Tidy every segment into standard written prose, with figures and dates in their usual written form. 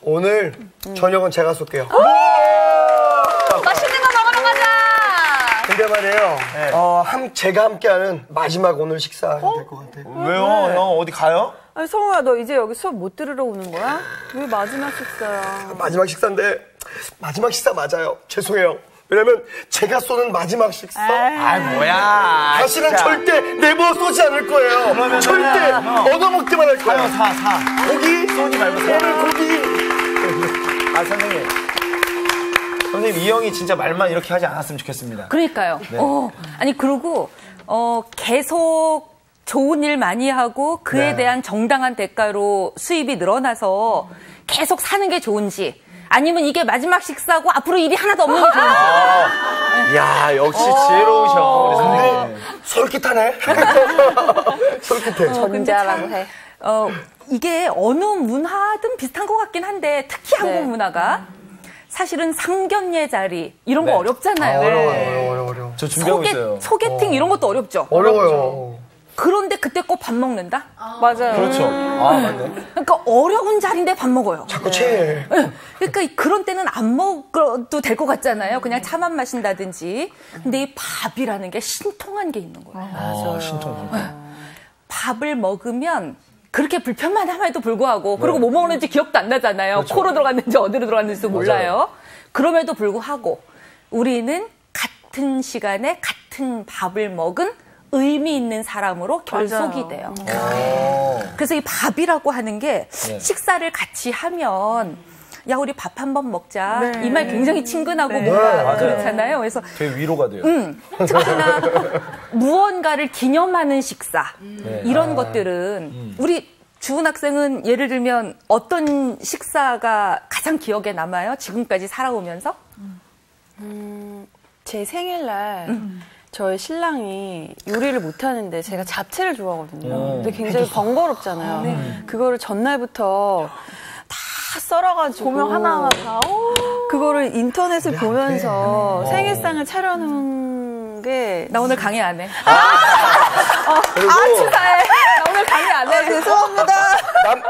오늘 저녁은 제가 쏠게요. 맛있는 거 먹으러 가자. 근데 말이에요. 제가 함께하는 마지막 오늘 식사 될 것 같아요. 왜요? 형 어디 가요? 아니, 성우야, 너 이제 여기 수업 못 들으러 오는 거야? 왜 마지막 식사야? 마지막 식사인데 마지막 식사 맞아요. 죄송해요. 왜냐면 제가 쏘는 마지막 식사. 뭐야. 다시는 진짜. 절대 내버 쏘지 않을 거예요. 그러면은 절대 얻어먹기만 할 거예요. 사. 고기? 쏘지 말고 사. 오늘 고기. 선생님 이 형이 진짜 말만 이렇게 하지 않았으면 좋겠습니다. 그러니까요. 네. 아니 그리고 계속 좋은 일 많이 하고 그에 네. 대한 정당한 대가로 수입이 늘어나서 계속 사는 게 좋은지 아니면 이게 마지막 식사고 앞으로 일이 하나도 없는 게 좋은지. 야 역시 지혜로우셔 우리 선생님. 솔깃하네. 솔깃해. 전자라고 해. 이게 어느 문화든 비슷한 것 같긴 한데 특히 한국 문화가 사실은 상견례 자리 이런 거 어렵잖아요. 어려워. 저 준비하고 있어요. 소개팅 이런 것도 어렵죠. 어려워요. 그런데 그때 꼭 밥 먹는다? 맞아요. 그렇죠. 맞네. 그러니까 어려운 자리인데 밥 먹어요. 자꾸 체해. 그러니까 그런 때는 안 먹어도 될 것 같잖아요. 그냥 차만 마신다든지. 근데 이 밥이라는 게 신통한 게 있는 거예요. 맞아요. 신통. 밥을 먹으면 그렇게 불편만 함에도 불구하고 그리고 뭐 먹는지 기억도 안 나잖아요. 그렇죠. 코로 들어갔는지 어디로 들어갔는지도 몰라요. 그럼에도 불구하고 우리는 같은 시간에 같은 밥을 먹은 의미 있는 사람으로 결속이 돼요. 그래서 이 밥이라고 하는 게 식사를 같이 하면 야 우리 밥 한번 먹자. 이 말 굉장히 친근하고 뭔가 그렇잖아요. 그래서 되게 위로가 돼요. 특히나 무언가를 기념하는 식사 이런 것들은 우리 주은 학생은 예를 들면 어떤 식사가 가장 기억에 남아요? 지금까지 살아오면서? 제 생일날 저희 신랑이 요리를 못하는데 제가 잡채를 좋아하거든요. 근데 굉장히 번거롭잖아요. 그거를 전날부터 다 썰어가지고 고명 하나하나 다. 그거를 인터넷을 보면서 생일상을 차려놓은 게 나 오늘 강의 안 해. 그리고 축하해. 나 오늘 강의 안 해. 죄송합니다.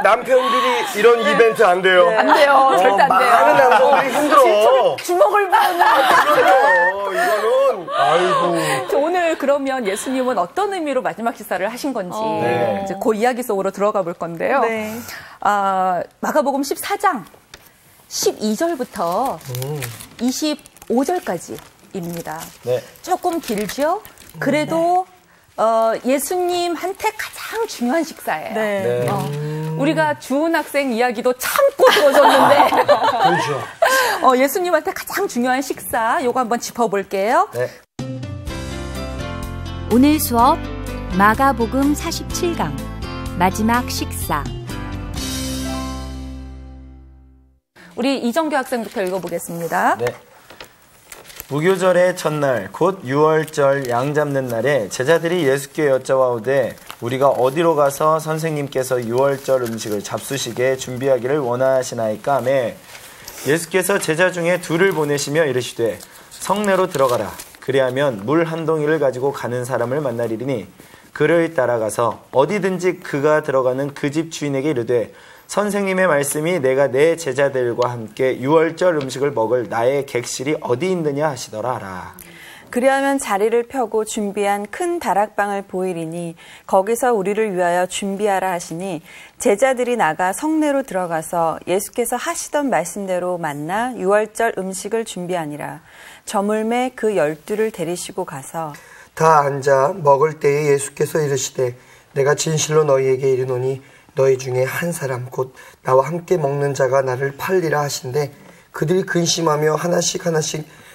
남편들이 이런 이벤트 안 돼요. 안 돼요. 절대 안 돼요. 많은 남성들이 힘들어. 주먹을 부르는 이거는 아이고. 오늘 그러면 예수님은 어떤 의미로 마지막 식사를 하신 건지 이제 그 이야기 속으로 들어가 볼 건데요. 네. 마가복음 14장 12절부터 25절까지입니다. 네. 조금 길죠? 그래도 예수님한테 가장 중요한 식사예요. 네. 우리가 주은 학생 이야기도 참고 들어줬는데 그렇죠. 예수님한테 가장 중요한 식사 요거 한번 짚어볼게요. 네. 오늘 수업 마가복음 47강 마지막 식사. 우리 이정규 학생부터 읽어보겠습니다. 네. 무교절의 첫날 곧 유월절 양 잡는 날에 제자들이 예수께 여쭤와오되 우리가 어디로 가서 선생님께서 유월절 음식을 잡수시게 준비하기를 원하시나이까 하매 예수께서 제자 중에 둘을 보내시며 이르시되 성내로 들어가라. 그리하면 물 한 동이를 가지고 가는 사람을 만나리니 그를 따라가서 어디든지 그가 들어가는 그 집 주인에게 이르되 선생님의 말씀이 내가 내 제자들과 함께 유월절 음식을 먹을 나의 객실이 어디 있느냐 하시더라 하라. 그리하면 자리를 펴고 준비한 큰 다락방을 보이리니 거기서 우리를 위하여 준비하라 하시니 제자들이 나가 성내로 들어가서 예수께서 하시던 말씀대로 만나 유월절 음식을 준비하니라. 저물매 그 12를 데리시고 가서 다 앉아 먹을 때에 예수께서 이르시되 내가 진실로 너희에게 이르노니 너희 중에 한 사람 곧 나와 함께 먹는 자가 나를 팔리라 하신대 그들이 근심하며 하나씩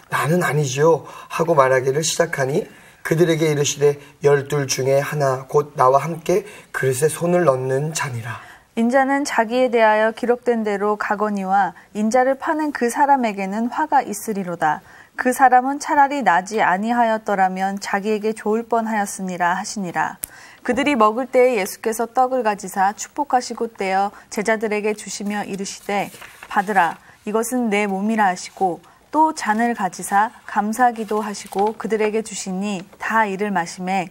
나는 아니지요 하고 말하기를 시작하니 그들에게 이르시되 12 중에 하나 곧 나와 함께 그릇에 손을 넣는 자니라. 인자는 자기에 대하여 기록된 대로 가거니와 인자를 파는 그 사람에게는 화가 있으리로다. 그 사람은 차라리 나지 아니하였더라면 자기에게 좋을 뻔하였으니라 하시니라. 그들이 먹을 때에 예수께서 떡을 가지사 축복하시고 떼어 제자들에게 주시며 이르시되 받으라 이것은 내 몸이라 하시고 또 잔을 가지사 감사기도 하시고 그들에게 주시니 다 이를 마시매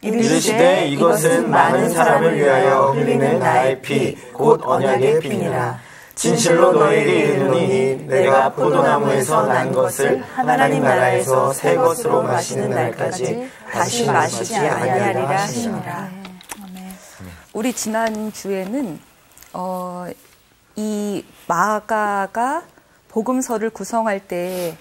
이르시되 이것은 많은 사람을 위하여 흘리는 나의 피 곧 언약의 피니라. 진실로 너에게 이르노니 내가 포도나무에서 난 것을 하나님 나라에서 새 것으로 마시는 날까지 다시 마시지 아니하리라 하시니라. 우리 지난 주에는 이 마가가 복음서를 구성할 때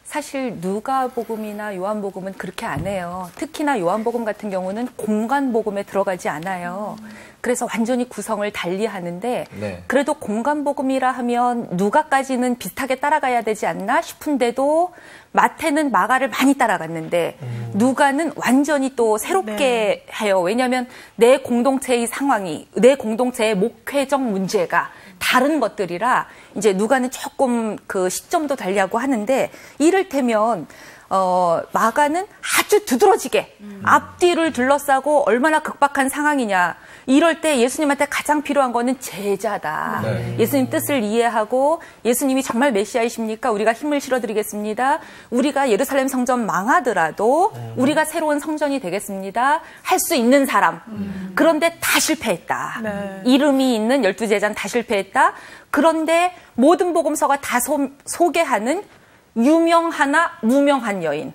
사실 누가복음이나 요한복음은 그렇게 안 해요. 특히나 요한복음 같은 경우는 공간복음에 들어가지 않아요. 그래서 완전히 구성을 달리 하는데 그래도 공간복음이라 하면 누가까지는 비슷하게 따라가야 되지 않나 싶은데도 마태는 마가를 많이 따라갔는데 누가는 완전히 또 새롭게 해요. 왜냐하면 내 공동체의 상황이, 내 공동체의 목회적 문제가 다른 것들이라 이제 누가는 조금 그 시점도 달리하고 하는데 이를테면 마가는 아주 두드러지게 앞뒤를 둘러싸고 얼마나 극박한 상황이냐. 이럴 때 예수님한테 가장 필요한 거는 제자다. 예수님 뜻을 이해하고 예수님이 정말 메시아이십니까? 우리가 힘을 실어드리겠습니다. 우리가 예루살렘 성전 망하더라도 우리가 새로운 성전이 되겠습니다. 할 수 있는 사람. 그런데 다 실패했다. 이름이 있는 12제자는 다 실패했다. 그런데 모든 복음서가 다 소개하는 유명하나 무명한 여인.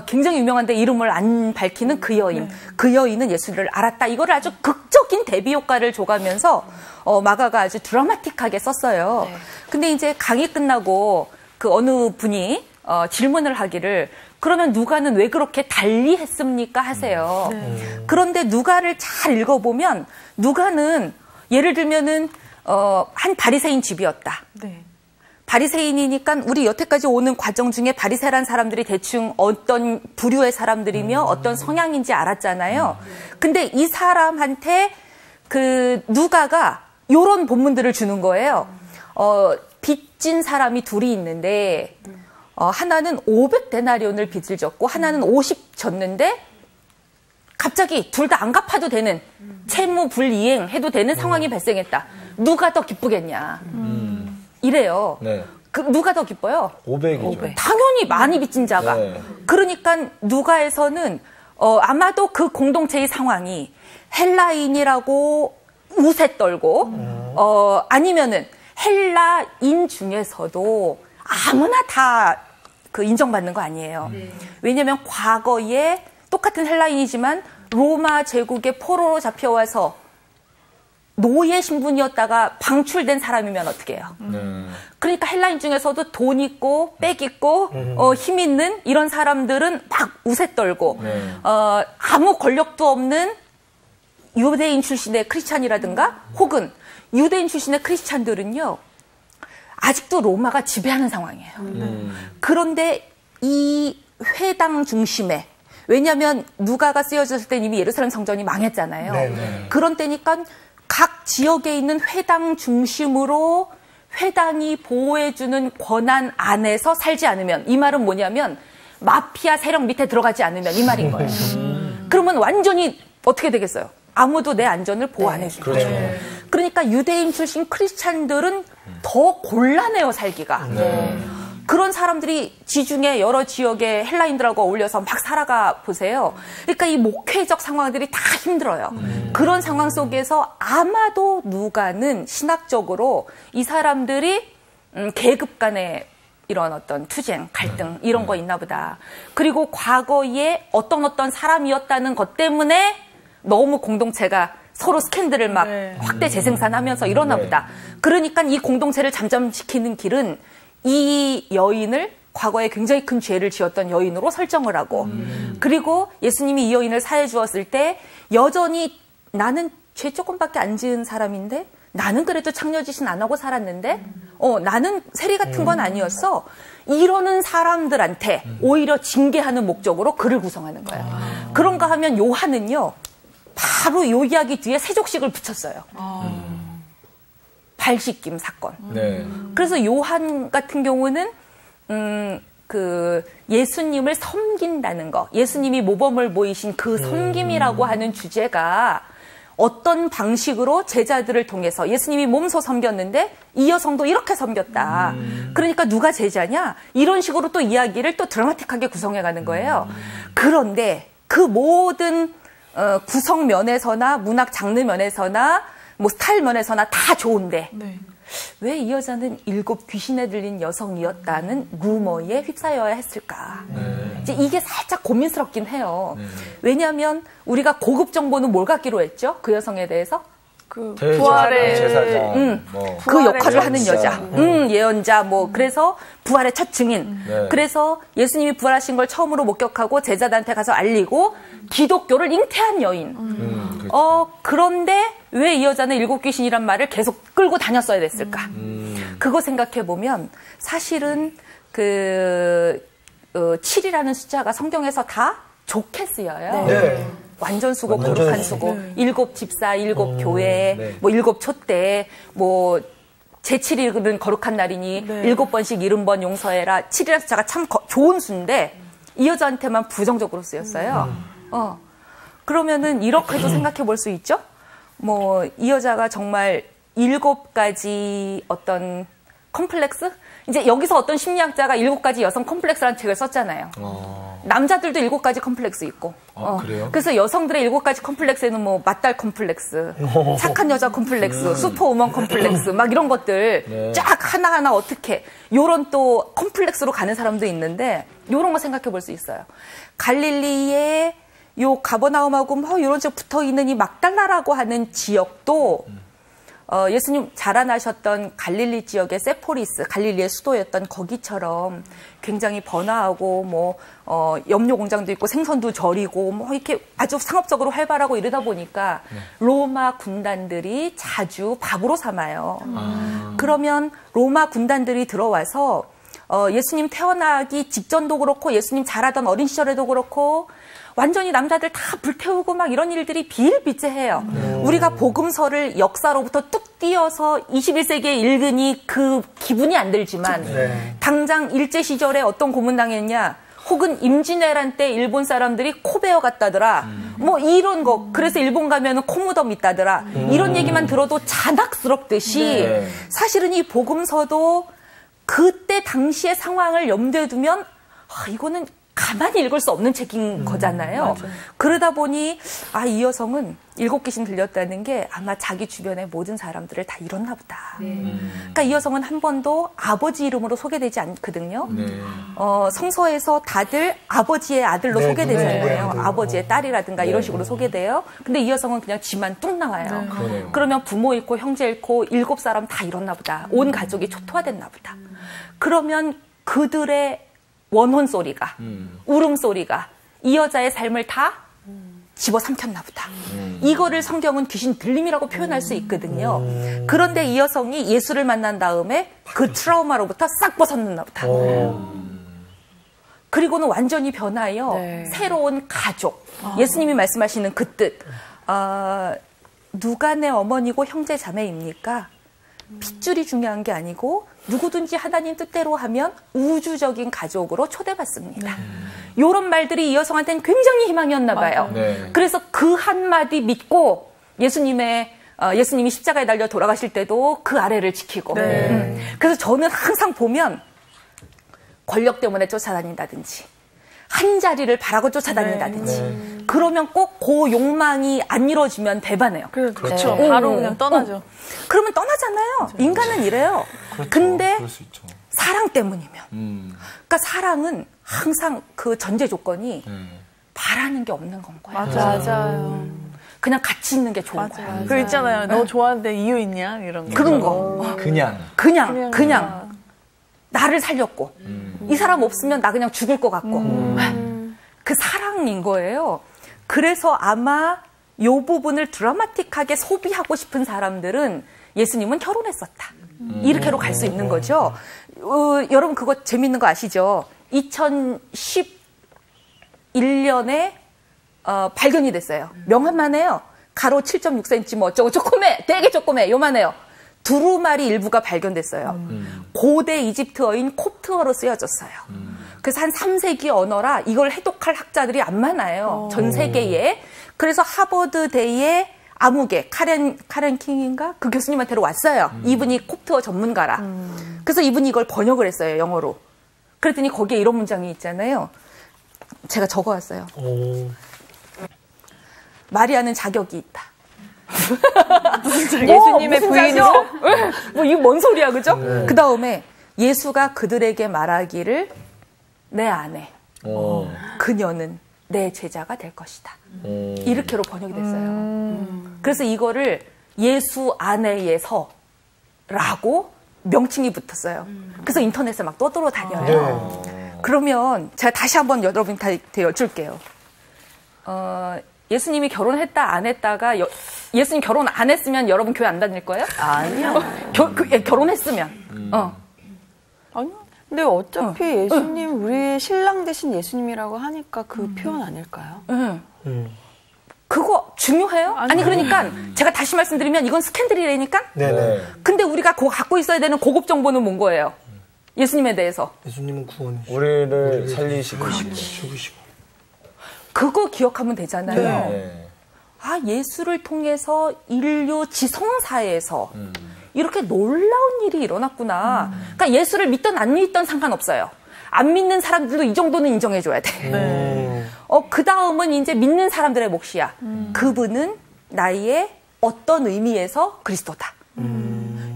굉장히 유명한데 이름을 안 밝히는 그 여인. 그 여인은 예수를 알았다. 이거를 아주 극적인 대비 효과를 줘가면서 마가가 아주 드라마틱하게 썼어요. 근데 이제 강의 끝나고 그 어느 분이 질문을 하기를 그러면 누가는 왜 그렇게 달리 했습니까? 하세요. 그런데 누가를 잘 읽어보면 누가는 예를 들면은 한 바리새인 집이었다. 바리새인이니까 우리 여태까지 오는 과정 중에 바리새란 사람들이 대충 어떤 부류의 사람들이며 어떤 성향인지 알았잖아요. 근데 이 사람한테 그 누가가 요런 본문들을 주는 거예요. 빚진 사람이 둘이 있는데 하나는 500데나리온을 빚을 졌고 하나는 50 졌는데 갑자기 둘 다 안 갚아도 되는 채무 불이행 해도 되는 상황이 발생했다. 누가 더 기쁘겠냐. 이래요. 누가 더 기뻐요? 500이죠. 당연히 많이 빚진 자가. 그러니까 누가에서는 아마도 그 공동체의 상황이 헬라인이라고 우세 떨고 아니면은 헬라인 중에서도 아무나 다 그 인정받는 거 아니에요. 왜냐하면 과거에 똑같은 헬라인이지만 로마 제국의 포로로 잡혀와서 노예 신분이었다가 방출된 사람이면 어떻게 해요? 그러니까 헬라인 중에서도 돈 있고 빽 있고 힘 있는 이런 사람들은 막 우세 떨고 아무 권력도 없는 유대인 출신의 크리스찬이라든가 혹은 유대인 출신의 크리스찬들은요 아직도 로마가 지배하는 상황이에요. 그런데 이 회당 중심에 왜냐하면 누가가 쓰여졌을 때 이미 예루살렘 성전이 망했잖아요. 그런 때니까 각 지역에 있는 회당 중심으로 회당이 보호해주는 권한 안에서 살지 않으면 이 말은 뭐냐면 마피아 세력 밑에 들어가지 않으면 이 말인 거예요. 그러면 완전히 어떻게 되겠어요? 아무도 내 안전을 보호 안 해주는 거죠. 그러니까 유대인 출신 크리스찬들은 더 곤란해요, 살기가. 그런 사람들이 지중해 여러 지역의 헬라인들하고 어울려서 막 살아가 보세요. 그러니까 이 목회적 상황들이 다 힘들어요. 그런 상황 속에서 아마도 누가는 신학적으로 이 사람들이 계급 간의 이런 어떤 투쟁, 갈등 이런 거 있나 보다. 그리고 과거에 어떤 사람이었다는 것 때문에 너무 공동체가 서로 스캔들을 막 확대 재생산하면서 이러나 보다. 그러니까 이 공동체를 잠잠시키는 길은 이 여인을 과거에 굉장히 큰 죄를 지었던 여인으로 설정을 하고 그리고 예수님이 이 여인을 사해 주었을 때 여전히 나는 죄 조금밖에 안 지은 사람인데 나는 그래도 창녀짓은 안 하고 살았는데 나는 세리 같은 건 아니었어. 이러는 사람들한테 오히려 징계하는 목적으로 글을 구성하는 거예요. 그런가 하면 요한은요. 바로 요 이야기 뒤에 세족식을 붙였어요. 발씻김 사건. 그래서 요한 같은 경우는 그 예수님을 섬긴다는 거, 예수님이 모범을 보이신 그 섬김이라고 하는 주제가 어떤 방식으로 제자들을 통해서 예수님이 몸소 섬겼는데 이 여성도 이렇게 섬겼다. 그러니까 누가 제자냐? 이런 식으로 또 이야기를 또 드라마틱하게 구성해가는 거예요. 그런데 그 모든 구성 면에서나 문학 장르 면에서나 뭐 스타일 면에서나 다 좋은데 왜 이 여자는 7 귀신에 들린 여성이었다는 루머에 휩싸여야 했을까? 이제 이게 살짝 고민스럽긴 해요. 왜냐하면 우리가 고급 정보는 뭘 갖기로 했죠? 그 여성에 대해서? 그 부활의 제사장, 그 역할을 하는 여자, 예언자, 그래서 부활의 첫 증인. 그래서 예수님이 부활하신 걸 처음으로 목격하고 제자들한테 가서 알리고 기독교를 잉태한 여인. 그런데 왜 이 여자는 7 귀신이란 말을 계속 끌고 다녔어야 됐을까? 그거 생각해 보면 사실은 7이라는 숫자가 성경에서 다 좋게 쓰여요. 네. 완전 수고, 거룩한 수고, 7 집사, 7 교회, 7 촛대, 제7일은 거룩한 날이니 7번씩 70번 용서해라. 7이라는 숫자가 참 좋은 수인데 이 여자한테만 부정적으로 쓰였어요. 그러면은 이렇게도 생각해 볼 수 있죠? 이 여자가 정말 7가지 어떤 컴플렉스? 이제 여기서 어떤 심리학자가 7가지 여성 컴플렉스라는 책을 썼잖아요. 남자들도 7가지 컴플렉스 있고. 그래요? 그래서 여성들의 7가지 컴플렉스에는 맞딸 컴플렉스, 착한 여자 컴플렉스, 슈퍼우먼 컴플렉스, 막 이런 것들 쫙 하나하나 어떻게 요런 또 컴플렉스로 가는 사람도 있는데 요런 거 생각해 볼 수 있어요. 갈릴리에 요 가버나움하고 요런 쪽 붙어 있는 이 막달라라고 하는 지역도 예수님 자라나셨던 갈릴리 지역의 세포리스, 갈릴리의 수도였던 거기처럼 굉장히 번화하고 염료 공장도 있고 생선도 절이고 이렇게 아주 상업적으로 활발하고 이러다 보니까 로마 군단들이 자주 밥으로 삼아요. 그러면 로마 군단들이 들어와서 예수님 태어나기 직전도 그렇고 예수님 자라던 어린 시절에도 그렇고 완전히 남자들 다 불태우고 막 이런 일들이 비일비재해요. 우리가 복음서를 역사로부터 뚝 띄어서 21세기에 읽으니 그 기분이 안 들지만 당장 일제 시절에 어떤 고문당했냐 혹은 임진왜란 때 일본 사람들이 코 베어 갔다더라. 이런 거. 그래서 일본 가면은 코무덤 있다더라. 이런 얘기만 들어도 잔악스럽듯이 사실은 이 복음서도 그때 당시의 상황을 염두에 두면 이거는 가만히 읽을 수 없는 책인 거잖아요. 맞아요. 그러다 보니 이 여성은 7 귀신 들렸다는 게 아마 자기 주변의 모든 사람들을 다 잃었나 보다. 그러니까 이 여성은 한 번도 아버지 이름으로 소개되지 않거든요. 성서에서 다들 아버지의 아들로 소개되잖아요. 아버지의 딸이라든가 이런 식으로 소개돼요. 근데 이 여성은 그냥 지만 뚝 나와요. 그러면 부모 잃고 형제 잃고 7사람 다 잃었나 보다. 온 가족이 초토화됐나 보다. 그러면 그들의 원혼 소리가, 울음소리가 이 여자의 삶을 다 집어삼켰나 보다. 이거를 성경은 귀신 들림이라고 표현할 수 있거든요. 그런데 이 여성이 예수를 만난 다음에 그 트라우마로부터 싹 벗어났나 보다. 그리고는 완전히 변하여 새로운 가족. 예수님이 말씀하시는 그 뜻. 누가 내 어머니고 형제 자매입니까? 핏줄이 중요한 게 아니고 누구든지 하나님 뜻대로 하면 우주적인 가족으로 초대받습니다. 이런 말들이 이 여성한테는 굉장히 희망이었나 봐요. 그래서 그 한마디 믿고 예수님이 십자가에 달려 돌아가실 때도 그 아래를 지키고. 그래서 저는 항상 보면 권력 때문에 쫓아다닌다든지 한 자리를 바라고 쫓아다닌다든지 그러면 꼭 그 욕망이 안 이루어지면 배반해요. 그렇죠. 바로 그냥 떠나죠. 그러면 떠나잖아요. 인간은 이래요. 그렇죠. 근데 그럴 수 있죠. 사랑 때문이면. 그러니까 사랑은 항상 그 전제 조건이 바라는 게 없는 건 거예요. 맞아요. 그냥 같이 있는 게 좋은 거예요. 그 있잖아요. 너 좋아하는데 이유 있냐? 이런 거. 그런 거. 그냥 나를 살렸고 이 사람 없으면 나 그냥 죽을 것 같고 그 사랑인 거예요. 그래서 아마 이 부분을 드라마틱하게 소비하고 싶은 사람들은 예수님은 결혼했었다. 이렇게로 갈 수 있는 거죠. 여러분 그거 재밌는 거 아시죠? 2011년에 발견이 됐어요. 명함만 해요. 가로 7.6cm 어쩌고 조그매, 되게 조그매, 요만해요. 두루마리 일부가 발견됐어요. 고대 이집트어인 콥트어로 쓰여졌어요. 그래서 한 3세기 언어라 이걸 해독할 학자들이 안 많아요. 전 세계에. 그래서 하버드대의 아무개, 카렌 킹인가? 그 교수님한테로 왔어요. 이분이 콥트어 전문가라. 그래서 이분이 이걸 번역을 했어요, 영어로. 그랬더니 거기에 이런 문장이 있잖아요. 제가 적어왔어요. 마리아는 자격이 있다. 예수님의 부인으로? 뭐 이거 뭔 소리야, 그죠? 그 다음에 예수가 그들에게 말하기를 내 아내, 그녀는 내 제자가 될 것이다. 이렇게로 번역이 됐어요. 그래서 이거를 예수 안에서 라고 명칭이 붙었어요. 그래서 인터넷에 막 떠돌아다녀요. 그러면 제가 다시 한번 여러분한테 여쭐게요. 예수님이 결혼했다 안 했다가 예수님 결혼 안 했으면 여러분 교회 안 다닐 거예요? 아니요. 결혼했으면. 아니요. 근데 어차피 예수님 우리의 신랑 대신 예수님이라고 하니까 그 표현 아닐까요? 그거 중요해요? 아니 그러니까 제가 다시 말씀드리면 이건 스캔들이라니까. 네네. 근데 우리가 갖고 있어야 되는 고급 정보는 뭔 거예요? 예수님에 대해서. 예수님은 구원이시고 우리를 살리시고 죽으시고. 그거 기억하면 되잖아요. 네. 아, 예수를 통해서 인류 지성사에서 이렇게 놀라운 일이 일어났구나. 그러니까 예수를 믿든 안 믿든 상관없어요. 안 믿는 사람들도 이 정도는 인정해줘야 돼. 그 다음은 이제 믿는 사람들의 몫이야. 그분은 나의 어떤 의미에서 그리스도다.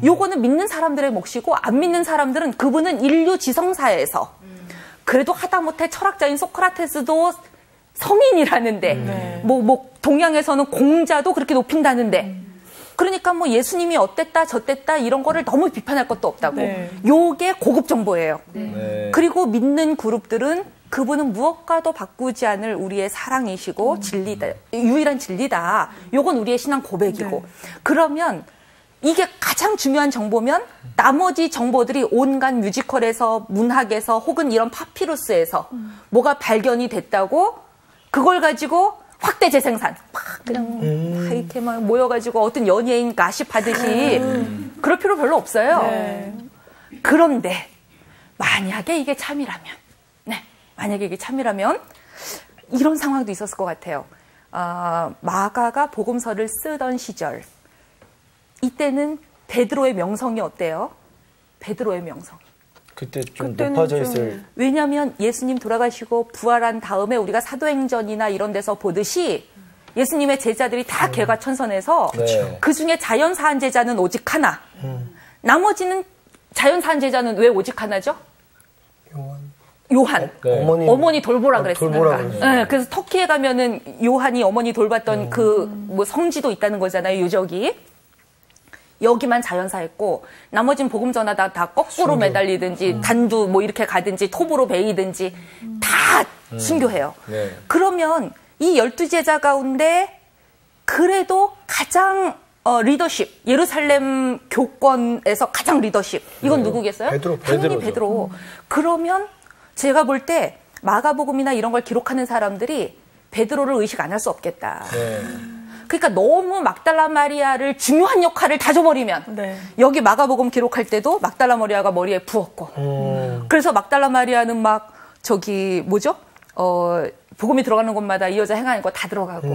요거는 믿는 사람들의 몫이고 안 믿는 사람들은 그분은 인류 지성사에서 그래도 하다못해 철학자인 소크라테스도 성인이라는데 뭐 동양에서는 공자도 그렇게 높인다는데 그러니까 뭐 예수님이 어땠다 저땠다 이런 거를 너무 비판할 것도 없다고. 요게 고급 정보예요. 그리고 믿는 그룹들은 그분은 무엇과도 바꾸지 않을 우리의 사랑이시고 진리다, 유일한 진리다. 요건 우리의 신앙 고백이고. 그러면 이게 가장 중요한 정보면 나머지 정보들이 온갖 뮤지컬에서 문학에서 혹은 이런 파피루스에서 뭐가 발견이 됐다고 그걸 가지고 확대 재생산 막 그냥 이렇게 막 모여가지고 어떤 연예인 가십하듯이 그럴 필요 별로 없어요. 그런데 만약에 이게 참이라면 만약에 이게 참이라면 이런 상황도 있었을 것 같아요. 마가가 복음서를 쓰던 시절 이때는 베드로의 명성이 어때요? 베드로의 명성. 그때 좀 높아져 있을. 왜냐하면 예수님 돌아가시고 부활한 다음에 우리가 사도행전이나 이런 데서 보듯이 예수님의 제자들이 다 개과천선해서 그 중에 자연사한 제자는 오직 하나. 나머지는 자연사한 제자는 왜 오직 하나죠? 요한. 어머니 돌보라 그랬으니까. 네, 그래서 터키에 가면은 요한이 어머니 돌봤던 그 뭐 성지도 있다는 거잖아요, 유적이. 여기만 자연사했고 나머지는 복음 전하다 다 거꾸로 매달리든지 단두 뭐 이렇게 가든지 톱으로 베이든지 다 순교해요. 그러면 이 12제자 가운데 그래도 가장 리더십, 예루살렘 교권에서 가장 리더십 이건 누구겠어요? 당연히 베드로. 그러면 제가 볼 때 마가복음이나 이런 걸 기록하는 사람들이 베드로를 의식 안 할 수 없겠다. 그러니까 너무 막달라 마리아를 중요한 역할을 다 줘버리면 여기 마가복음 기록할 때도 막달라 마리아가 머리에 부었고 그래서 막달라 마리아는 막 저기 뭐죠? 복음이 들어가는 곳마다 이 여자 행하는 거 다 들어가고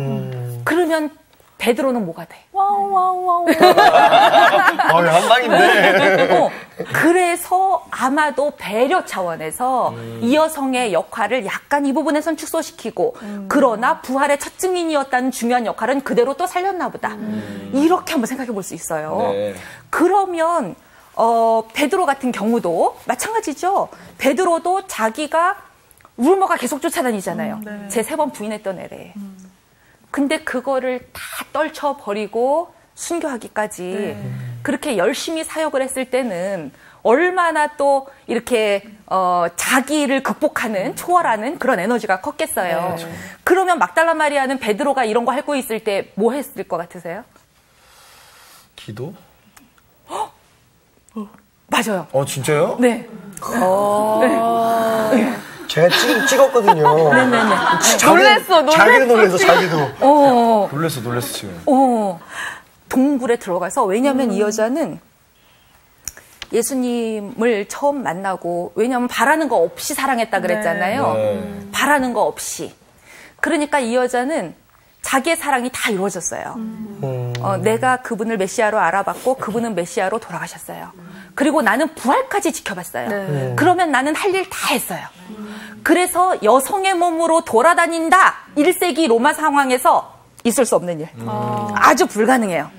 그러면 베드로는 뭐가 돼? 와우. 한 방인데. 그래서 아마도 배려 차원에서 이 여성의 역할을 약간 이 부분에선 축소시키고 그러나 부활의 첫 증인이었다는 중요한 역할은 그대로 또 살렸나 보다. 이렇게 한번 생각해 볼 수 있어요. 그러면 베드로 같은 경우도 마찬가지죠. 베드로도 자기가 루머가 계속 쫓아다니잖아요. 제 3번 부인했던 애래. 근데 그거를 다 떨쳐버리고 순교하기까지 그렇게 열심히 사역을 했을 때는 얼마나 또 이렇게 자기를 극복하는 초월하는 그런 에너지가 컸겠어요. 그러면 막달라 마리아는 베드로가 이런 거 하고 있을 때 뭐 했을 것 같으세요? 기도? 맞아요. 진짜요? 네. 제가 찍었거든요. 네네네. 자기도 놀래서 자기도. 놀랬어 지금. 동굴에 들어가서 왜냐하면 이 여자는 예수님을 처음 만나고 왜냐하면 바라는 거 없이 사랑했다 그랬잖아요. 바라는 거 없이. 그러니까 이 여자는 자기의 사랑이 다 이루어졌어요. 내가 그분을 메시아로 알아봤고 그분은 메시아로 돌아가셨어요. 그리고 나는 부활까지 지켜봤어요. 그러면 나는 할 일 다 했어요. 그래서 여성의 몸으로 돌아다닌다. 1세기 로마 상황에서 있을 수 없는 일. 아주 불가능해요.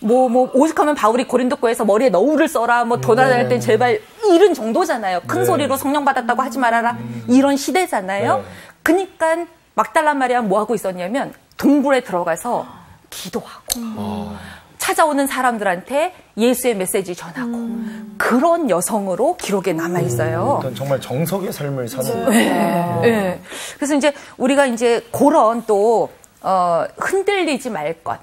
오죽하면 바울이 고린도교에서 머리에 너울을 써라, 도나다닐 땐 제발 이런 정도잖아요. 큰 소리로 성령 받았다고 하지 말아라. 이런 시대잖아요. 그러니까 막달라 마리아는 뭐 하고 있었냐면 동굴에 들어가서 기도하고 찾아오는 사람들한테 예수의 메시지 전하고 그런 여성으로 기록에 남아 있어요. 정말 정석의 삶을 사는. 네. 그래서 이제 우리가 이제 그런 또 흔들리지 말 것,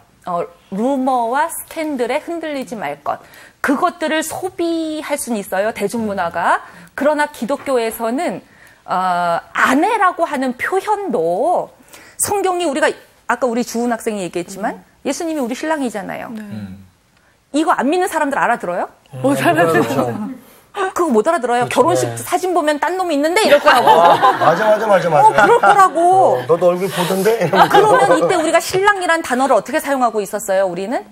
루머와 스캔들에 흔들리지 말 것, 그것들을 소비할 수는 있어요, 대중문화가. 그러나 기독교에서는 아내라고 하는 표현도 성경이 우리가 아까 우리 주은 학생이 얘기했지만 예수님이 우리 신랑이잖아요. 이거 안 믿는 사람들 알아들어요? 못 알아들어요. 그거 못 알아들어요. 그렇죠. 결혼식 사진 보면 딴 놈이 있는데 이럴 거라고. 맞아. 그럴 거라고. 너도 얼굴 보던데? 그러면 이때 우리가 신랑이란 단어를 어떻게 사용하고 있었어요, 우리는?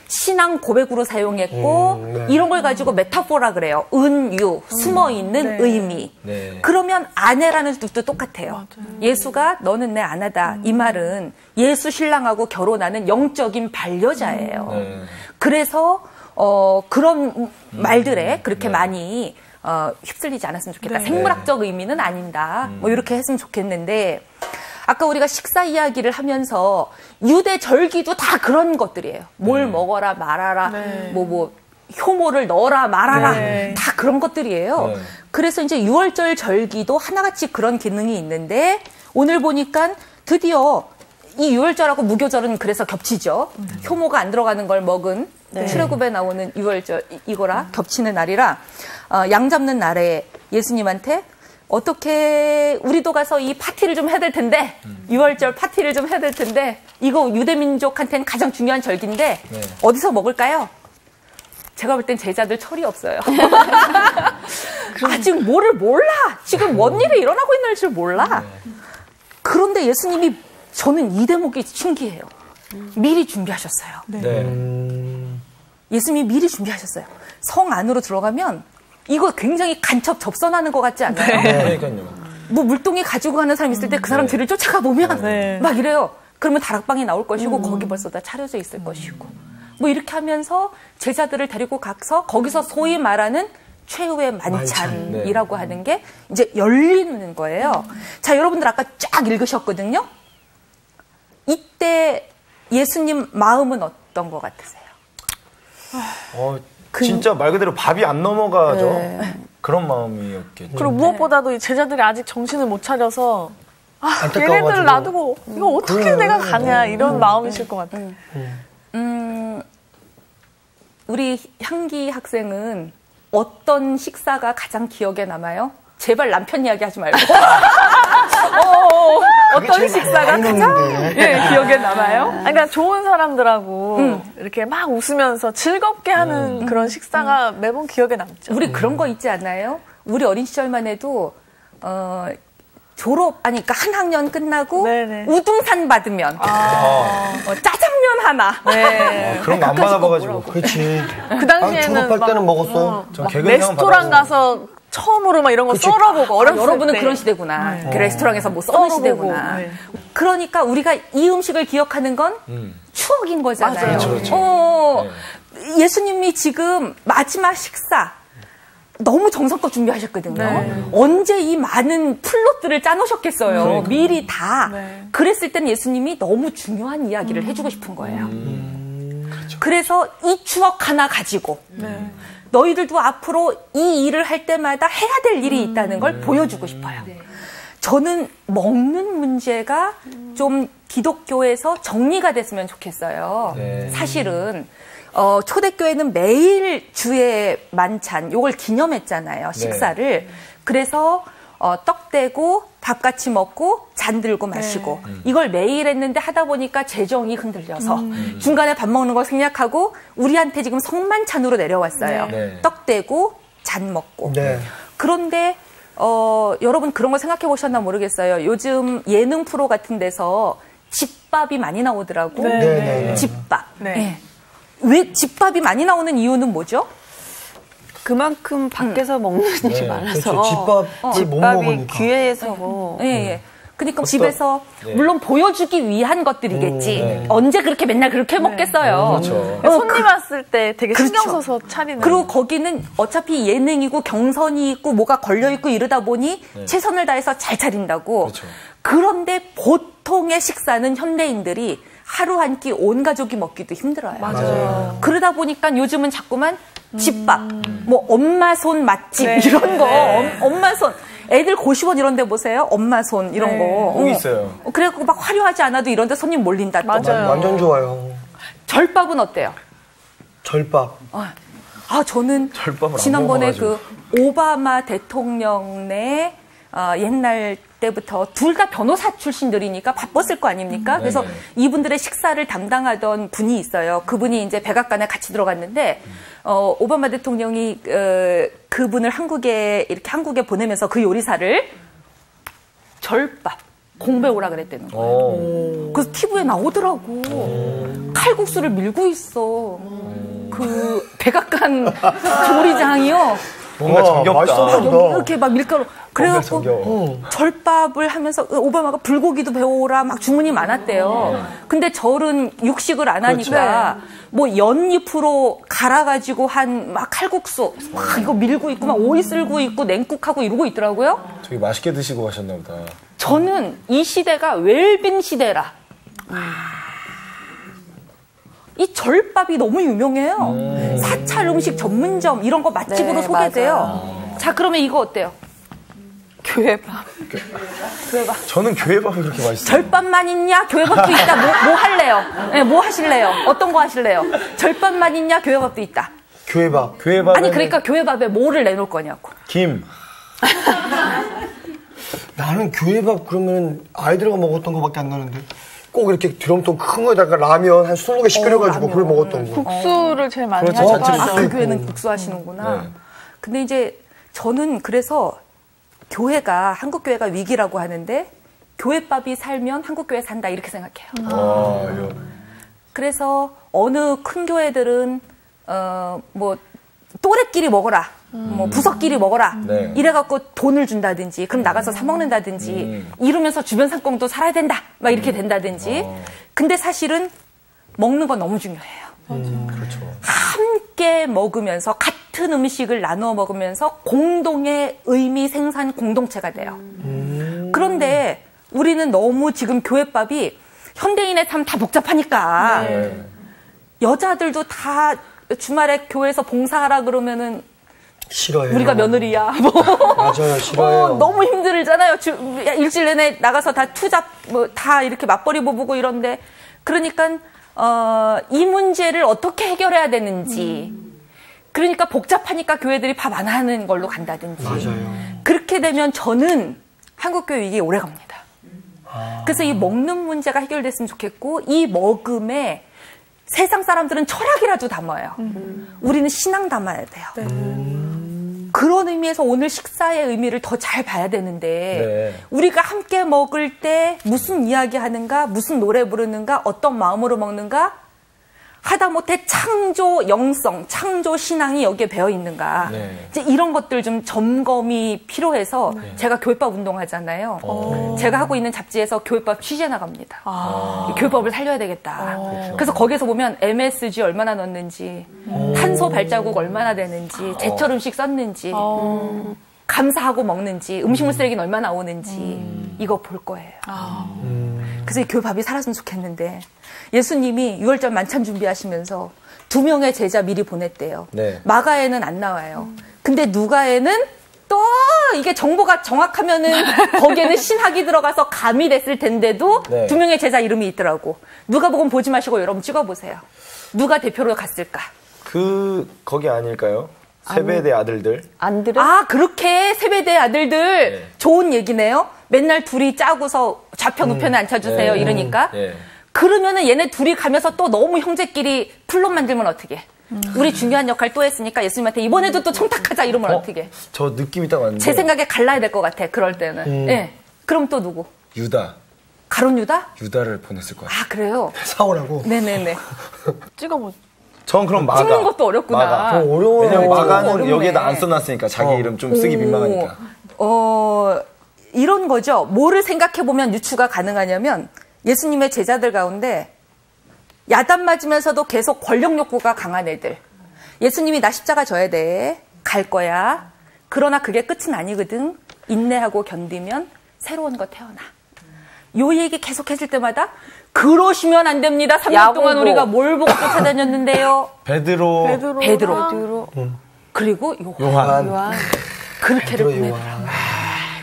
신앙 고백으로 사용했고 이런 걸 가지고 메타포라 그래요. 은유, 숨어있는 의미. 그러면 아내라는 뜻도 똑같아요. 맞아요. 예수가 너는 내 아내다. 이 말은 예수 신랑하고 결혼하는 영적인 반려자예요. 그래서 그런 말들에 그렇게 많이 휩쓸리지 않았으면 좋겠다. 생물학적 의미는 아닌다. 이렇게 했으면 좋겠는데 아까 우리가 식사 이야기를 하면서 유대 절기도 다 그런 것들이에요. 뭘 먹어라 말아라, 효모를 넣어라 말아라, 다 그런 것들이에요. 그래서 이제 6월절 절기도 하나같이 그런 기능이 있는데 오늘 보니까 드디어 이 6월절하고 무교절은 그래서 겹치죠. 효모가 안 들어가는 걸 먹은 출애굽에 나오는 6월절 이거라 겹치는 날이라 양 잡는 날에 예수님한테 어떻게 우리도 가서 이 파티를 좀 해야 될 텐데 6월절 파티를 좀 해야 될 텐데 이거 유대민족한테는 가장 중요한 절기인데 어디서 먹을까요? 제가 볼 땐 제자들 철이 없어요. 아직 뭐를 몰라. 지금 뭔 일이 일어나고 있는 줄 몰라. 그런데 예수님이 저는 이 대목이 신기해요. 미리 준비하셨어요. 예수님이 미리 준비하셨어요. 성 안으로 들어가면 이거 굉장히 간첩 접선하는 것 같지 않나요? 그러니까요. 물동이 가지고 가는 사람 있을 때 그 사람 뒤를 쫓아가 보면 막 이래요. 그러면 다락방이 나올 것이고 거기 벌써 다 차려져 있을 것이고 이렇게 하면서 제자들을 데리고 가서 거기서 소위 말하는 최후의 만찬이라고 하는 게 이제 열리는 거예요. 자, 여러분들 아까 쫙 읽으셨거든요. 이때 예수님 마음은 어떤 것 같으세요? 진짜 말 그대로 밥이 안 넘어가죠. 그런 마음이었겠죠. 그리고 무엇보다도 이 제자들이 아직 정신을 못 차려서 얘네들을 놔두고 이거 어떻게 내가 가냐 이런 마음이실 것 같아요. 우리 향기 학생은 어떤 식사가 가장 기억에 남아요? 제발 남편 이야기 하지 말고. 어떤 식사가 가장 기억에 남아요? 그러니까 좋은 사람들하고 이렇게 막 웃으면서 즐겁게 하는 그런 식사가 매번 기억에 남죠. 우리 그런 거 있지 않나요? 우리 어린 시절만 해도 그러니까 한 학년 끝나고 우등산 받으면 짜장면 하나. 그런 거 안 받아봐가지고. 그렇지. 그 당시에는 졸업할 때는 먹었어요. 레스토랑 가서 처음으로 막 이런 거 썰어보고 어렸을 여러분은 때. 그런 시대구나. 레스토랑에서 뭐 써는 시대구나. 그러니까 우리가 이 음식을 기억하는 건 추억인 거잖아요. 그렇죠. 예수님이 지금 마지막 식사 너무 정성껏 준비하셨거든요. 언제 이 많은 플롯들을 짜놓으셨겠어요. 미리 다. 그랬을 때는 예수님이 너무 중요한 이야기를 해주고 싶은 거예요. 그렇죠. 그래서 이 추억 하나 가지고 너희들도 앞으로 이 일을 할 때마다 해야 될 일이 있다는 걸 보여주고 싶어요. 저는 먹는 문제가 좀 기독교에서 정리가 됐으면 좋겠어요. 사실은 초대교회는 매일 주의 만찬 요걸 기념했잖아요. 식사를. 그래서 떡 떼고 밥 같이 먹고 잔 들고 마시고 이걸 매일 했는데 하다 보니까 재정이 흔들려서 중간에 밥 먹는 걸 생략하고 우리한테 지금 성만찬으로 내려왔어요. 떡 떼고 잔 먹고. 그런데 여러분 그런 거 생각해 보셨나 모르겠어요. 요즘 예능 프로 같은 데서 집밥이 많이 나오더라고. 집밥. 왜 집밥이 많이 나오는 이유는 뭐죠? 그만큼 밖에서 먹는 일이 많아서 그렇죠. 집밥을 못 먹으니까. 기회에서 그러니까 집에서 물론 보여주기 위한 것들이겠지. 언제 그렇게 맨날 그렇게 먹겠어요. 그렇죠. 손님 왔을 때 되게 신경 써서 차리는. 그리고 거기는 어차피 예능이고 경선이 있고 뭐가 걸려있고 이러다 보니 최선을 다해서 잘 차린다고. 그렇죠. 그런데 보통의 식사는 현대인들이 하루 한 끼 온 가족이 먹기도 힘들어요. 맞아요. 그러다 보니까 요즘은 자꾸만 집밥, 뭐 엄마 손 맛집 이런 거, 엄마 손. 애들 고시원 이런 데 보세요. 엄마 손 이런 거. 꼭 있어요. 그래갖고 막 화려하지 않아도 이런 데 손님 몰린다. 또. 맞아요. 완전 좋아요. 절밥은 어때요? 절밥. 저는 절밥을 안 지난번에 먹어가지고. 그 오바마 대통령의 옛날 때부터 둘 다 변호사 출신들이니까 바빴을 거 아닙니까? 그래서 이분들의 식사를 담당하던 분이 있어요. 그분이 이제 백악관에 같이 들어갔는데 오바마 대통령이 그분을 한국에 보내면서 그 요리사를 절밥 공배 오라 그랬다는 거예요. 그래서 TV에 나오더라고. 칼국수를 밀고 있어. 그 백악관 조리장이요. 뭔가 정겹다. 맛있었나 보다. 이렇게 막 밀가루. 그래갖고 절밥을 하면서 오바마가 불고기도 배워오라 막 주문이 많았대요. 근데 절은 육식을 안 하니까 뭐 연잎으로 갈아가지고 한 막 칼국수 막 이거 밀고 있고 막 오이 쓸고 있고 냉국하고 이러고 있더라고요. 되게 맛있게 드시고 가셨나 보다. 저는 이 시대가 웰빙 시대라. 이 절밥이 너무 유명해요. 사찰 음식 전문점 이런 거 맛집으로 소개돼요. 자, 그러면 이거 어때요? 교회밥. 저는 교회밥이 그렇게 맛있어요. 절밥만 있냐? 교회밥도 있다. 뭐 할래요? 네, 뭐 하실래요? 어떤 거 하실래요? 절밥만 있냐? 교회밥도 있다. 교회밥. 교회밥은 아니, 그러니까 교회밥에 뭐를 내놓을 거냐고. 김. 나는 교회밥 그러면 아이들과 먹었던 거밖에 안 나는데 꼭 이렇게 드럼통 큰 거에다가 라면 한 20개씩 끓여가지고 그걸 먹었던 거. 국수를 제일 많이 그렇죠. 하죠. 그 교회는 국수 하시는구나. 네. 근데 이제 저는 그래서 한국 교회가 위기라고 하는데 교회밥이 살면 한국 교회 산다 이렇게 생각해요. 그래서 어느 큰 교회들은 뭐 또래끼리 먹어라, 뭐 부서끼리 먹어라 이래갖고 돈을 준다든지 그럼 나가서 사 먹는다든지 이러면서 주변 상권도 살아야 된다 막 이렇게 된다든지. 근데 사실은 먹는 건 너무 중요해요. 그렇죠. 함께 먹으면서 같은 음식을 나누어 먹으면서 공동의 의미 생산 공동체가 돼요. 그런데 우리는 너무 지금 교회밥이 현대인의 삶 다 복잡하니까 여자들도 다 주말에 교회에서 봉사하라 그러면은 싫어요. 우리가 며느리야. 뭐. 맞아요, 싫어요. 너무 힘들잖아요. 일주일 내내 나가서 다 투잡, 다 이렇게 맞벌이 보고 이런데. 그러니까, 이 문제를 어떻게 해결해야 되는지. 그러니까 복잡하니까 교회들이 밥 안 하는 걸로 간다든지. 맞아요. 그렇게 되면 저는 한국교회 위기에 오래 갑니다. 그래서 이 먹는 문제가 해결됐으면 좋겠고, 이 먹음에 세상 사람들은 철학이라도 담아요. 우리는 신앙 담아야 돼요. 그런 의미에서 오늘 식사의 의미를 더 잘 봐야 되는데 우리가 함께 먹을 때 무슨 이야기 하는가, 무슨 노래 부르는가, 어떤 마음으로 먹는가 하다못해 창조 영성, 창조 신앙이 여기에 배어 있는가. 이제 이런 것들 좀 점검이 필요해서 제가 교회밥 운동하잖아요. 제가 하고 있는 잡지에서 교회밥 취재 나갑니다. 교회밥을 살려야 되겠다. 그래서 거기에서 보면 MSG 얼마나 넣는지, 탄소 발자국 얼마나 되는지, 제철 음식 썼는지, 감사하고 먹는지, 음식물 쓰레기는 얼마나 나오는지 이거 볼 거예요. 그래서 이 교회밥이 살았으면 좋겠는데 예수님이 6월절 만찬 준비하시면서 2명의 제자 미리 보냈대요. 마가에는 안 나와요. 근데 누가에는 또 이게 정보가 정확하면은 거기에는 신학이 들어가서 가미됐을 텐데도 2명의 제자 이름이 있더라고. 누가복음 보지 마시고 여러분 찍어보세요. 누가 대표로 갔을까? 거기 아닐까요? 세베대 아들들. 안드레? 그렇게 세베대 아들들 좋은 얘기네요. 맨날 둘이 짜고서 좌편 우편에 앉혀주세요 이러니까. 그러면은 얘네 둘이 가면서 또 너무 형제끼리 플롯 만들면 어떻게? 우리 중요한 역할 또 했으니까 예수님한테 이번에도 또 청탁하자 이러면 어떻게? 저 느낌이 딱 왔는데. 제 생각에 갈라야 될 것 같아. 그럴 때는. 그럼 또 누구? 유다. 가룟 유다? 유다를 보냈을 것 같아요. 그래요? 사오라고? 네네네. 찍어보죠. 전 그럼 마가. 찍는 것도 어렵구나. 마가. 어려워요. 왜냐면 마가는 어렵네. 여기에다 안 써놨으니까 자기 이름 좀 쓰기 민망하니까. 이런 거죠. 뭐를 생각해보면 유추가 가능하냐면 예수님의 제자들 가운데 야단 맞으면서도 계속 권력 욕구가 강한 애들. 예수님이 나 십자가 져야 돼. 갈 거야. 그러나 그게 끝은 아니거든. 인내하고 견디면 새로운 거 태어나. 요 얘기 계속 했을 때마다 그러시면 안 됩니다. 3년 동안 우리가 뭘 보고 쫓아다녔는데요. 베드로. 그리고 요한. 그렇게를 보내더라고요.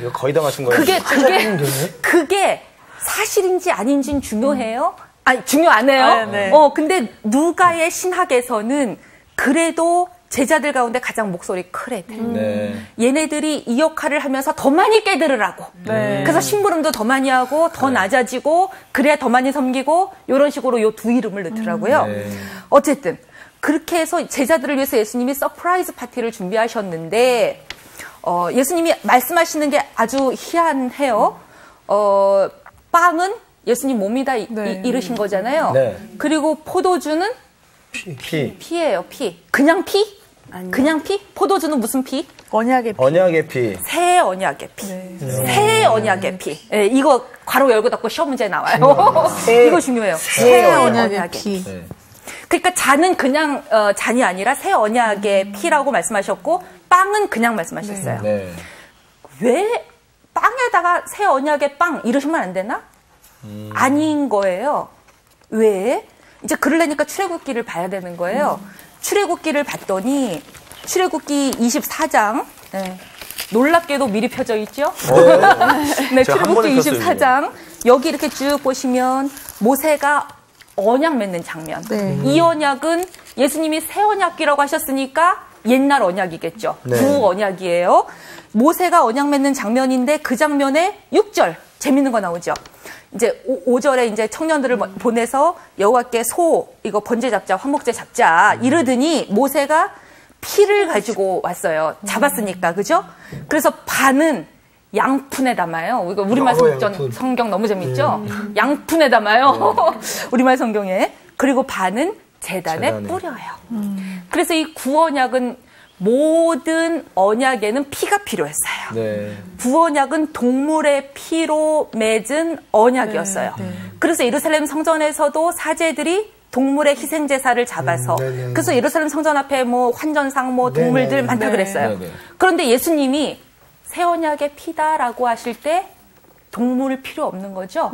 이거 거의 다 맞춘 거예요. 그게 사실인지 아닌지는 중요해요. 아니, 중요 안 해요. 네. 근데 누가의 신학에서는 그래도 제자들 가운데 가장 목소리 큰 애들. 네. 얘네들이 이 역할을 하면서 더 많이 깨달으라고. 네. 그래서 심부름도 더 많이 하고 더 낮아지고 그래야 더 많이 섬기고 이런 식으로 요 두 이름을 넣더라고요. 어쨌든 그렇게 해서 제자들을 위해서 예수님이 서프라이즈 파티를 준비하셨는데 예수님이 말씀하시는 게 아주 희한해요. 빵은 예수님 몸이다 이르신 거잖아요. 네. 그리고 포도주는 피예요. 피. 그냥 피? 아니요. 그냥 피? 포도주는 무슨 피? 언약의 피. 언약의 피. 새 언약의 피. 새 언약의 피. 네, 이거 괄호 열고 닫고 시험 문제에 나와요. 이거 중요해요. 새 언약의 피. 네. 그러니까 잔은 그냥 잔이 아니라 새 언약의 피라고 말씀하셨고 빵은 그냥 말씀하셨어요. 네. 왜 빵에다가 새 언약의 빵 이러시면 안 되나? 아닌 거예요. 왜? 이제 그러려니까 출애굽기를 봐야 되는 거예요. 출애굽기를 봤더니 출애굽기 24장 놀랍게도 미리 펴져 있죠. 네, 출애굽기 24장 여기 이렇게 쭉 보시면 모세가 언약 맺는 장면. 이 언약은 예수님이 새 언약이라고 하셨으니까 옛날 언약이겠죠. 구 언약이에요. 모세가 언약 맺는 장면인데 그 장면에 6절 재밌는 거 나오죠. 이제 5절에 이제 청년들을 보내서 여호와께 소 이거 번제 잡자 화목제 잡자 이러더니 모세가 피를 가지고 왔어요. 잡았으니까 그죠? 그래서 반은 양푼에 담아요. 이거 우리말 성경 너무 재밌죠? 양푼에 담아요. 우리말 성경에. 그리고 반은 제단에 뿌려요. 그래서 이 구언약은 모든 언약에는 피가 필요했어요. 네. 구언약은 동물의 피로 맺은 언약이었어요. 그래서 예루살렘 성전에서도 사제들이 동물의 희생 제사를 잡아서 그래서 예루살렘 성전 앞에 뭐 환전상 뭐 동물들 많다 그랬어요. 그런데 예수님이 새 언약의 피다라고 하실 때 동물 필요 없는 거죠.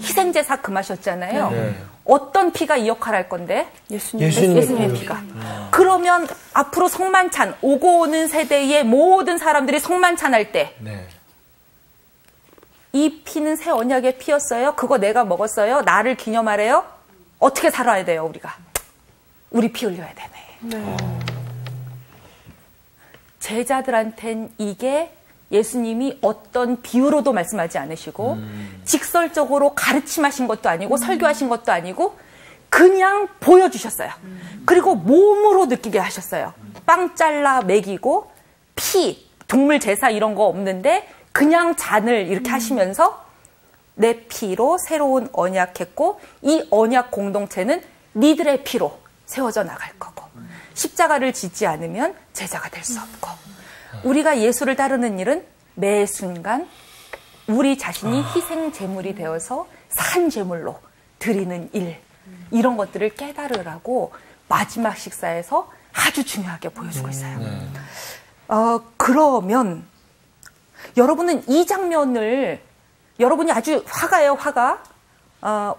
희생 제사 금하셨잖아요. 어떤 피가 이 역할을 할 건데? 예수님의 피가. 그러면 앞으로 성만찬, 오고 오는 세대의 모든 사람들이 성만찬 할 때 이 피는 새 언약의 피였어요. 그거 내가 먹었어요. 나를 기념하래요. 어떻게 살아야 돼요, 우리가? 우리 피 흘려야 되네. 제자들한텐 이게 예수님이 어떤 비유로도 말씀하지 않으시고 직설적으로 가르침하신 것도 아니고 설교하신 것도 아니고 그냥 보여주셨어요. 그리고 몸으로 느끼게 하셨어요. 빵 잘라 먹이고 피, 동물 제사 이런 거 없는데 그냥 잔을 이렇게 하시면서 내 피로 새로운 언약했고 이 언약 공동체는 니들의 피로 세워져 나갈 거고 십자가를 짓지 않으면 제자가 될 수 없고 우리가 예수를 따르는 일은 매 순간 우리 자신이 희생 제물이 되어서 산 제물로 드리는 일 이런 것들을 깨달으라고 마지막 식사에서 아주 중요하게 보여주고 있어요. 그러면 여러분은 이 장면을 여러분이 아주 화가예요, 화가.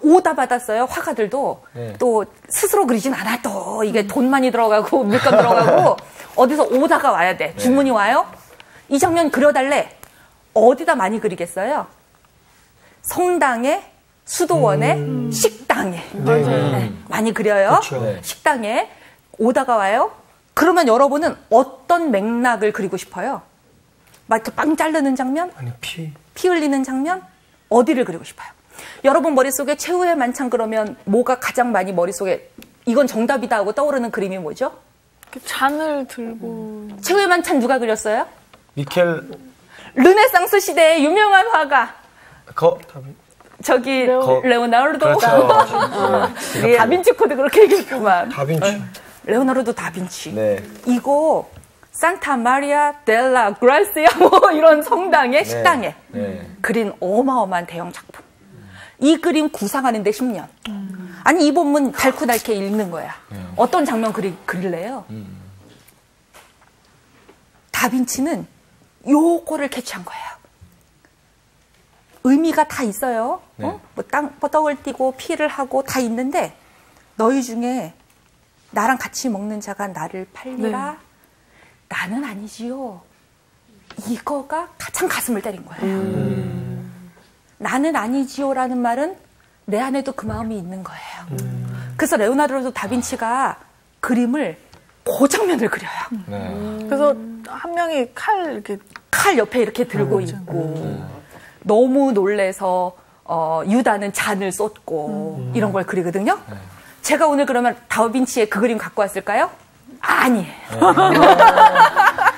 오다 받았어요, 화가들도. 또 스스로 그리진 않아, 또. 이게 돈 많이 들어가고, 물감 들어가고, 어디서 오다가 와야 돼. 주문이 와요? 이 장면 그려달래. 어디다 많이 그리겠어요? 성당에, 수도원에, 식당에. 많이 그려요. 그렇죠. 식당에 오다가 와요. 그러면 여러분은 어떤 맥락을 그리고 싶어요? 막 이렇게 빵 자르는 장면? 아니, 피 흘리는 장면? 어디를 그리고 싶어요? 여러분 머릿속에 최후의 만찬 그러면 뭐가 가장 많이 머릿속에 이건 정답이다 하고 떠오르는 그림이 뭐죠? 잔을 들고. 최후의 만찬 누가 그렸어요? 미켈 르네상스 시대의 유명한 화가. 저기 레오나르도. 그렇죠. 다빈치 코드 그렇게 얘기했구만. 다빈치. 레오나르도 다빈치. 네. 이거 산타 마리아 델라 그라시아 뭐 이런 성당의 식당에 그린 어마어마한 대형 작품. 이 그림 구상하는데 10년. 아니 이 본문 달쿠달케 읽는 거야. 어떤 장면 그릴래요? 다빈치는 요거를 캐치한 거예요. 의미가 다 있어요. 뭐 땅바닥을 띄고 피를 하고 다 있는데 너희 중에 나랑 같이 먹는 자가 나를 팔리라. 나는 아니지요. 이거가 가장 가슴을 때린 거예요. 나는 아니지요라는 말은 내 안에도 그 마음이 있는 거예요. 그래서 레오나르도 다빈치가 그림을 그 장면을 그려요. 그래서 한 명이 칼 옆에 이렇게 들고 있고 너무 놀래서 유다는 잔을 쏟고 이런 걸 그리거든요. 제가 오늘 그러면 다빈치의 그 그림 갖고 왔을까요? 아니에요.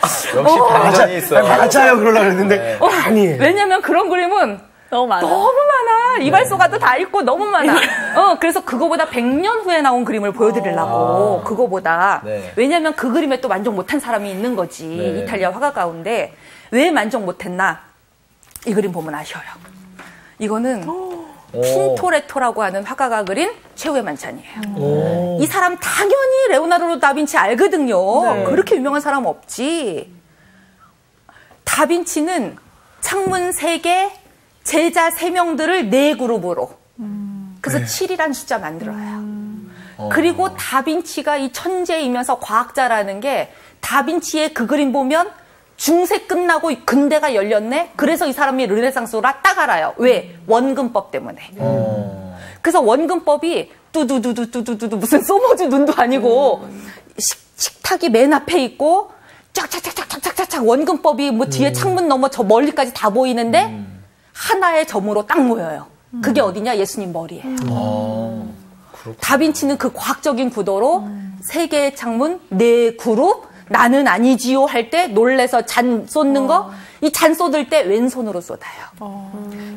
역시 반전이 있어요. 맞아요. 그러려고 했는데 아니에요. 왜냐면 그런 그림은 너무 많아. 이발소가도 다 있고 너무 많아. 그래서 그거보다 100년 후에 나온 그림을 보여드리려고 그거보다. 왜냐면 그 그림에 또 만족 못한 사람이 있는 거지. 이탈리아 화가 가운데. 왜 만족 못했나? 이 그림 보면 아셔요. 이거는 틴토레토라고 하는 화가가 그린 최후의 만찬이에요. 이 사람 당연히 레오나르도 다빈치 알거든요. 그렇게 유명한 사람 없지. 다빈치는 창문 3개, 제자 3명들을 4그룹으로. 그래서 7이라는 숫자 만들어요. 그리고 다빈치가 이 천재이면서 과학자라는 게 다빈치의 그 그림 보면 중세 끝나고 근대가 열렸네? 그래서 이 사람이 르네상스라 딱 알아요. 왜? 원근법 때문에. 그래서 원근법이 뚜두두두두두두 무슨 소머즈 눈도 아니고 식탁이 맨 앞에 있고 쫙쫙쫙쫙쫙쫙 원근법이 뭐 뒤에 창문 넘어 저 멀리까지 다 보이는데 하나의 점으로 딱 모여요. 그게 어디냐? 예수님 머리예요. 다빈치는 그 과학적인 구도로 3개의 창문, 4그룹, 나는 아니지요 할 때 놀래서 잔 쏟는 거, 이 잔 쏟을 때 왼손으로 쏟아요.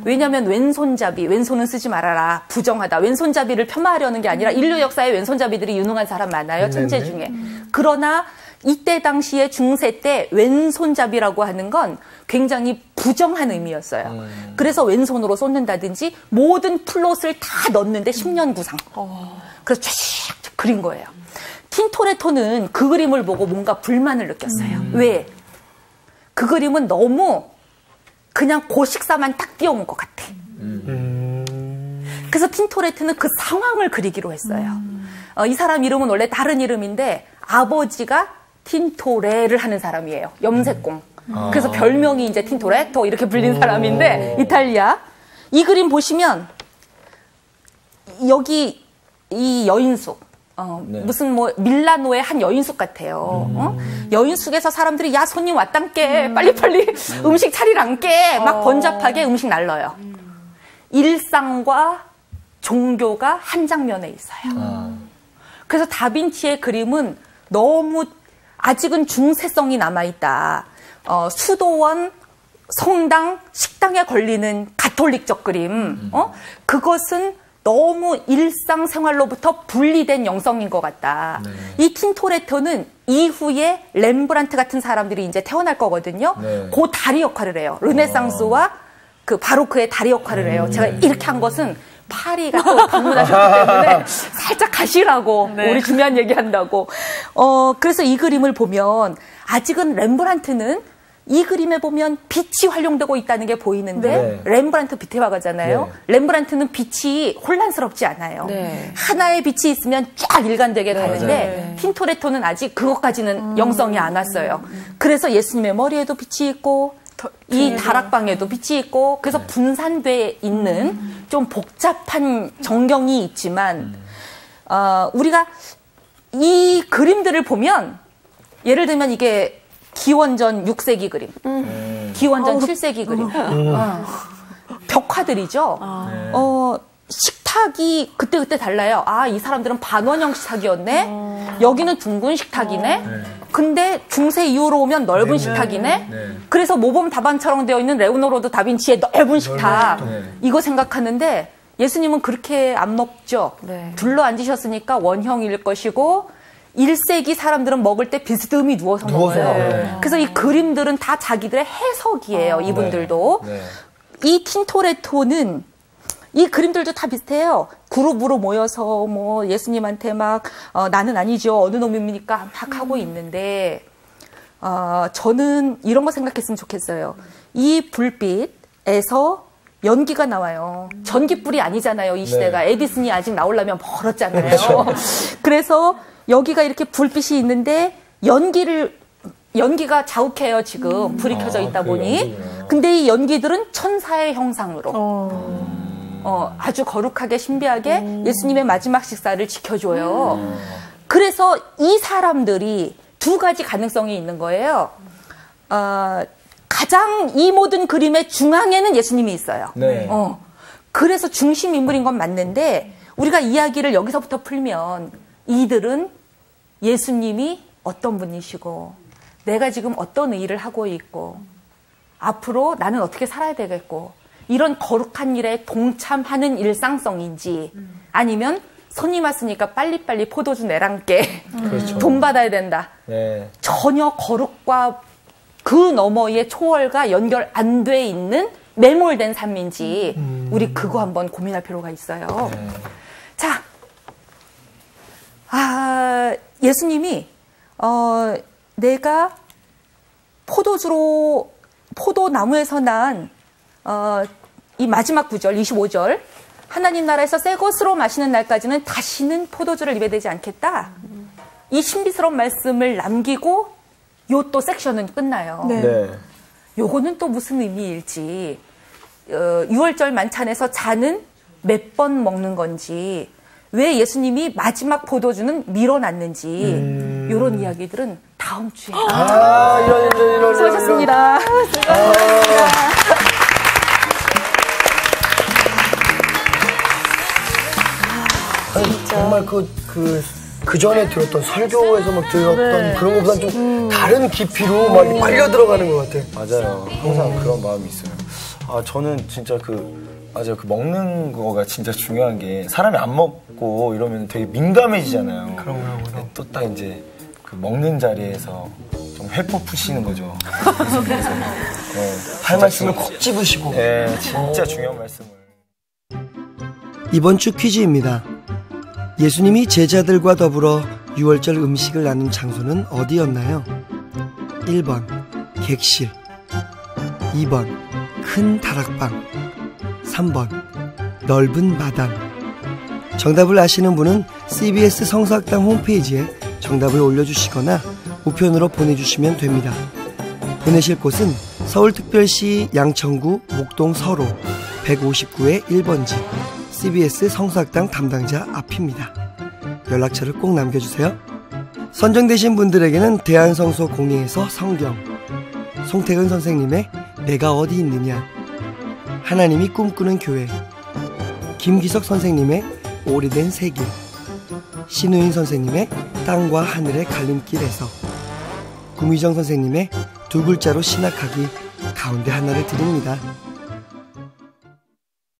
왜냐하면 왼손은 쓰지 말아라. 부정하다. 왼손잡이를 폄하하려는 게 아니라 인류 역사에 왼손잡이들이 유능한 사람 많아요. 천재 중에. 그러나 이때 당시에 중세 때 왼손잡이라고 하는 건 굉장히 부정한 의미였어요. 그래서 왼손으로 쏟는다든지 모든 플롯을 다 넣는데 10년 구상. 그래서 쫙 그린 거예요. 틴토레토는 그 그림을 보고 뭔가 불만을 느꼈어요. 왜? 그 그림은 너무 그냥 고식사만 딱 띄워온 것 같아. 그래서 틴토레토는 그 상황을 그리기로 했어요. 이 사람 이름은 원래 다른 이름인데 아버지가 틴토레를 하는 사람이에요. 염색공. 그래서 별명이 이제 틴토레토 이렇게 불린 사람인데 이탈리아. 이 그림 보시면 여기 이 여인숙. 무슨 뭐 밀라노의 한 여인숙 같아요. 여인숙에서 사람들이 야 손님 왔단께 빨리빨리 음식 차리란께 막 번잡하게 음식 날러요. 일상과 종교가 한 장면에 있어요. 그래서 다빈치의 그림은 너무 아직은 중세성이 남아있다. 수도원, 성당, 식당에 걸리는 가톨릭적 그림. 그것은 너무 일상생활로부터 분리된 영성인 것 같다. 이 틴토레토는 이후에 렘브란트 같은 사람들이 이제 태어날 거거든요. 그 다리 역할을 해요. 르네상스와 그 바로크의 다리 역할을 해요. 제가 이렇게 한 것은 파리가 또 방문하셨기 때문에 살짝 가시라고 우리 중요한 얘기한다고. 그래서 이 그림을 보면 아직은 렘브란트는 이 그림에 보면 빛이 활용되고 있다는 게 보이는데 렘브란트 빛의 화가잖아요. 렘브란트는 빛이 혼란스럽지 않아요. 하나의 빛이 있으면 쫙 일관되게 가는데 틴토레토는 아직 그것까지는 영성이 안 왔어요. 그래서 예수님의 머리에도 빛이 있고 이 다락방에도 빛이 있고 그래서 분산돼 있는 좀 복잡한 전경이 있지만 우리가 이 그림들을 보면 예를 들면 이게 기원전 6세기 그림, 기원전 7세기 그림, 벽화들이죠. 식탁이 그때그때 달라요. 아, 이 사람들은 반원형 식탁이었네. 여기는 둥근 식탁이네. 근데 중세 이후로 오면 넓은 식탁이네. 그래서 모범 답안처럼 되어 있는 레오나르도 다빈치의 넓은 식탁. 이거 생각하는데 예수님은 그렇게 안 먹죠. 둘러 앉으셨으니까 원형일 것이고 1세기 사람들은 먹을 때 비스듬히 누워서 먹어요. 네. 그래서 이 그림들은 다 자기들의 해석이에요. 이분들도. 네. 이 틴토레토는 이 그림들도 다 비슷해요. 그룹으로 모여서 뭐 예수님한테 막 나는 아니죠. 어느 놈입니까? 막 하고 있는데 저는 이런 거 생각했으면 좋겠어요. 이 불빛에서 연기가 나와요. 전기불이 아니잖아요. 이 시대가. 네. 에디슨이 아직 나오려면 멀었잖아요. 그렇죠. 그래서 여기가 이렇게 불빛이 있는데 연기가 자욱해요. 지금 불이 켜져 있다 보니. 연기구나. 근데 이 연기들은 천사의 형상으로 아주 거룩하게 신비하게 예수님의 마지막 식사를 지켜줘요. 그래서 이 사람들이 두 가지 가능성이 있는 거예요. 가장 이 모든 그림의 중앙에는 예수님이 있어요. 네. 그래서 중심 인물인 건 맞는데 우리가 이야기를 여기서부터 풀면 이들은 예수님이 어떤 분이시고 내가 지금 어떤 일을 하고 있고 앞으로 나는 어떻게 살아야 되겠고 이런 거룩한 일에 동참하는 일상성인지 아니면 손님 왔으니까 빨리빨리 포도주 내랑께 그렇죠. 돈 받아야 된다. 네. 전혀 거룩과 그 너머의 초월과 연결 안 돼 있는 매몰된 삶인지 우리 그거 한번 고민할 필요가 있어요. 자, 예수님이 내가 포도나무에서 난 이 마지막 구절 25절 하나님 나라에서 새 것으로 마시는 날까지는 다시는 포도주를 입에 대지 않겠다. 이 신비스러운 말씀을 남기고 요 또 섹션은 끝나요. 네. 요거는 또 무슨 의미일지 6월절 만찬에서 잔은 몇 번 먹는 건지 왜 예수님이 마지막 포도주는 밀어놨는지 요런 이야기들은 다음 주에 이런. 수고하셨습니다. 정말 그 전에 들었던 설교에서 막 들었던 그런 것보다 좀 다른 깊이로 막 빨려 들어가는 것 같아요. 맞아요. 항상 그런 마음이 있어요. 저는 진짜 맞아요. 그 먹는 거가 진짜 중요한 게 사람이 안 먹고 이러면 되게 민감해지잖아요. 그럼. 또 딱 이제 그 먹는 자리에서 좀 회포 푸시는 거죠. 그래서 할 말씀을 콕 집으시고. 네, 진짜 중요한 말씀을. 이번 주 퀴즈입니다. 예수님이 제자들과 더불어 6월절 음식을 나눈 장소는 어디였나요? 1번 객실, 2번 큰 다락방, 3번 넓은 마당. 정답을 아시는 분은 CBS 성서학당 홈페이지에 정답을 올려주시거나 우편으로 보내주시면 됩니다. 보내실 곳은 서울특별시 양천구 목동 서로 159의 1번지 CBS 성서학당 담당자 앞입니다. 연락처를 꼭 남겨주세요. 선정되신 분들에게는 대한성서 공예에서 성경, 송태근 선생님의 내가 어디 있느냐, 하나님이 꿈꾸는 교회, 김기석 선생님의 오래된 세계, 신우인 선생님의 땅과 하늘의 갈림길에서, 구미정 선생님의 두 글자로 신학하기 가운데 하나를 드립니다.